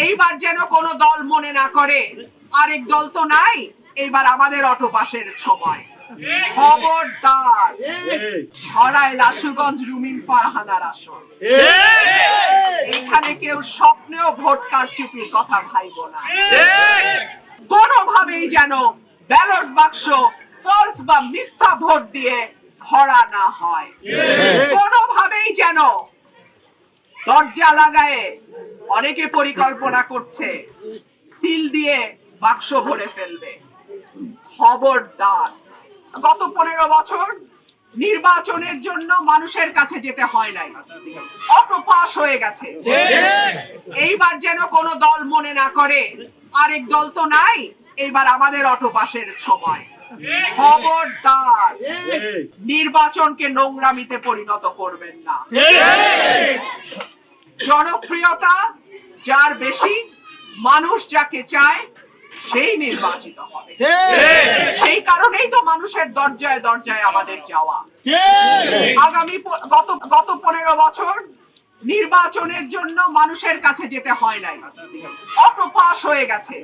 এইবার যেন কোনো দল মনে না করে আরেক দল তো নাই, এইবার আমাদের অটোপাসের সময়। খবরদার, সরাই লাশুগঞ্জ রুমিন ফারহানার আসন। এখানে কেউ স্বপ্নেও ভোট কারচুপির কথা ভাইব না। কোনোভাবেই যেন ব্যালট বাক্স ফলস বা মিথ্যা ভোট দিয়ে ভরা না হয়। কোনোভাবেই যেন দরজা লাগায়ে অনেকে পরিকল্পনা করছে সিল দিয়ে বাক্স ভরে ফেলবে। খবরদার, গত 15 বছর নির্বাচনের জন্য মানুষের কাছে যেতে হয় নাই, অটো পাস হয়ে গেছে। এইবার যেন কোনো দল মনে না করে আরেক দল তো নাই, এইবার আমাদের অটো পাসের সময়। খবরদার, নির্বাচনকে নোংরামিতে পরিণত করবেন না। জনপ্রিয়তা যার বেশি, মানুষ যাকে চায় সেই নির্বাচিত হবে। সেই কারণেই তো মানুষের দরজায় দরজায় আমাদের যাওয়া। আগামী গত 15 বছর নির্বাচনের জন্য মানুষের কাছে যেতে হয় নাই, অটো পাস হয়ে গেছে।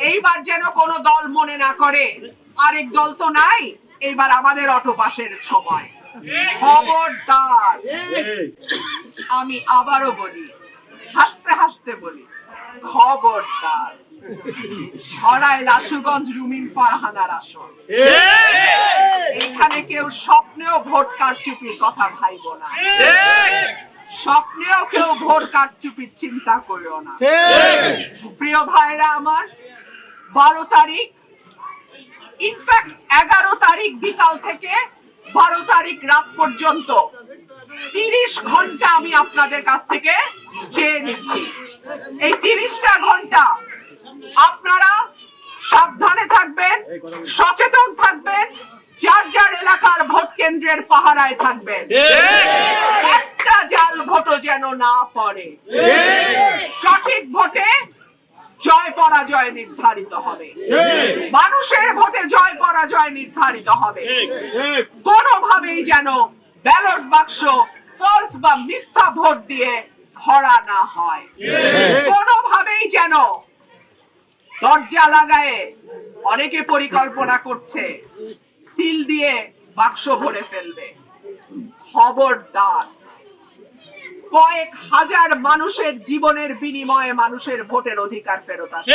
এইবার যেন কোনো দল মনে না করে আরেক দল তো নাই, এইবার আমাদের অটো পাসের সময়। খবরদার, আমি আবারও বলি, হাসতে হাসতে বলি, খবরদার, সরাই লাশুগঞ্জ রুমিন ফারহানার আসন। এখানে কেউ স্বপ্নেও ভোট কারচুপির কথা ভাইব না। স্বপ্নেও কেউ ভোট কারচুপির চিন্তা করিও না। প্রিয় ভাইরা আমার, 12 তারিখ, ইনফ্যাক্ট 11 তারিখ বিকাল থেকে 12 তারিখ রাত পর্যন্ত 30 ঘন্টা আমি আপনাদের কাছ থেকে চেয়ে নিচ্ছি। এই 30টা ঘন্টা আপনারা সাবধানে থাকবেন, সচেতন থাকবেন, যার যার এলাকার ভোট কেন্দ্রের পাহারায় থাকবেন। একটা জাল ভোটও যেন না পড়ে। সঠিক ভোটে জয় পরাজয় নির্ধারিত হবে, মানুষের ভোটে জয় পরাজয় নির্ধারিত হবে। কোনোভাবেই যেন ব্যালট বাক্স ফলস বা মিথ্যা ভোট দিয়ে ভরা না হয়। কোনোভাবেই যেন দরজা লাগায়ে অনেকে পরিকল্পনা করছে সিল দিয়ে বাক্স ভরে ফেলবে। খবরদার, কয়েক হাজার মানুষের জীবনের বিনিময়ে মানুষের ভোটের অধিকার ফেরত আসে।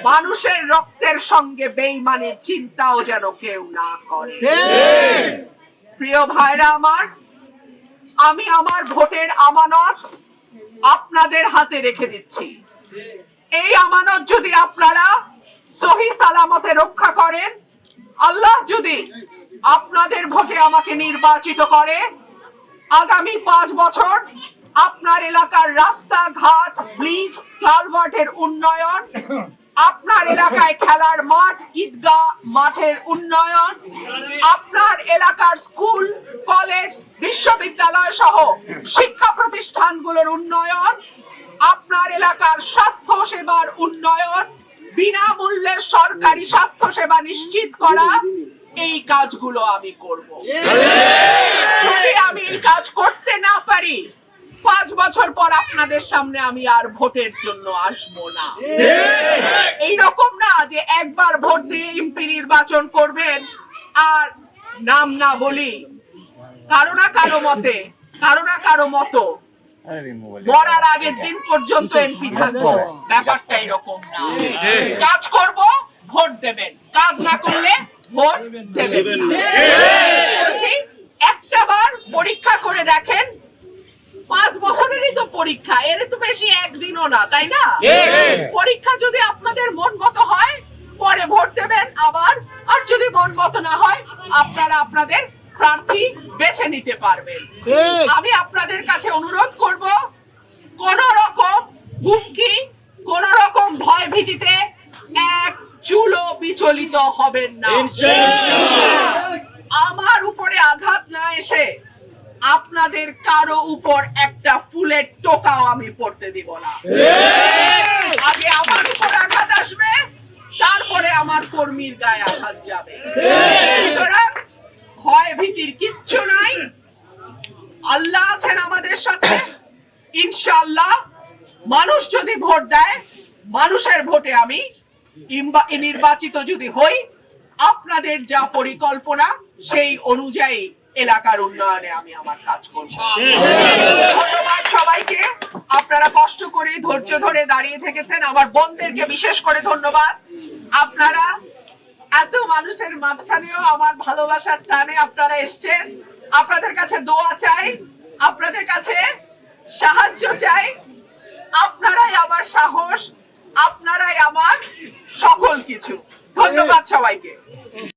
মানুষের রক্তের সঙ্গে বেইমানের চিন্তাও যেন কেউ না করে। প্রিয় ভাইরা আমার, আমি আমার ভোটের আমানত আপনাদের হাতে রেখে দিচ্ছি। এই আমানত যদি আপনারা সহি সালামতে রক্ষা করেন, আল্লাহ যদি আপনাদের ভোটে আমাকে নির্বাচিত করে, আগামী 5 বছর আপনার এলাকার রাস্তাঘাট, ব্রিজ, কালভার্টের উন্নয়ন, আপনার এলাকায় খেলার মাঠ, ঈদগাহ মাঠের উন্নয়ন, আপনার এলাকার স্কুল, কলেজ, বিশ্ববিদ্যালয় সহ শিক্ষা প্রতিষ্ঠানগুলোর উন্নয়ন, আপনার এলাকার স্বাস্থ্য সেবার উন্নয়ন, বিনামূল্যে সরকারি স্বাস্থ্য সেবা নিশ্চিত করা, এই কাজগুলো আমি করব। যদি আমি এই কাজ করতে না পারি, 5 বছর পর আপনাদের সামনে আমি আর ভোটের জন্য আসবো না। এইরকম না যে একবার ভোট দিয়ে এমপি নির্বাচন করবেন আর নাম না বলি, কারো না কারো মতো মরার আগের দিন পর্যন্ত এমপি থাকবো, ব্যাপারটা এরকম না। কাজ করব, ভোট দেবেন, কাজ না করলে ভোট দেবেন না। একটা বার পরীক্ষা করে দেখেন, 5 বছরেরই তো পরীক্ষা, এর তো বেশি একদিনও না, তাই না? পরীক্ষা যদি আপনাদের মন মতো হয়, পরে ভোট দেবেন আবার, আর যদি মন মতো না হয়, আপনারা আপনাদের প্রার্থী বেছে নিতে পারবেন। আমি আপনাদের কাছে অনুরোধ করব, কোন রকম হুমকি, কোন রকম ভয় ভীতিতে এক চুলও বিচলিত হবেন না। আমার উপরে আঘাত না এসে আপনাদের কারো উপর একটা ফুলের টোকাও আমি পড়তে দিব না। আগে আমার উপর আঘাত আসবে, তারপরে আমার কর্মীর গায়ে আঘাত যাবে। সুতরাং ভয় ভীতির কিচ্ছু নাই, আল্লাহ আছেন আমাদের সাথে। ইনশাআল্লাহ মানুষ যদি ভোট দেয়, মানুষের ভোটে আমি নির্বাচিত যদি হই, আপনাদের যা পরিকল্পনা সেই অনুযায়ী এলাকার উন্নয়নে আমি আমার কাজ করব। ধন্যবাদ সবাইকে, আপনারা কষ্ট করে ধৈর্য ধরে দাঁড়িয়ে থেকেছেন। আমার বোনদেরকে বিশেষ করে ধন্যবাদ, আপনারা এত মানুষের মাঝখানেও আমার ভালোবাসার টানে আপনারা এসছেন। আপনাদের কাছে দোয়া চাই, আপনাদের কাছে সাহায্য চাই। আপনারাই আমার সাহস, আপনারাই আমার সকল কিছু। ধন্যবাদ সবাইকে।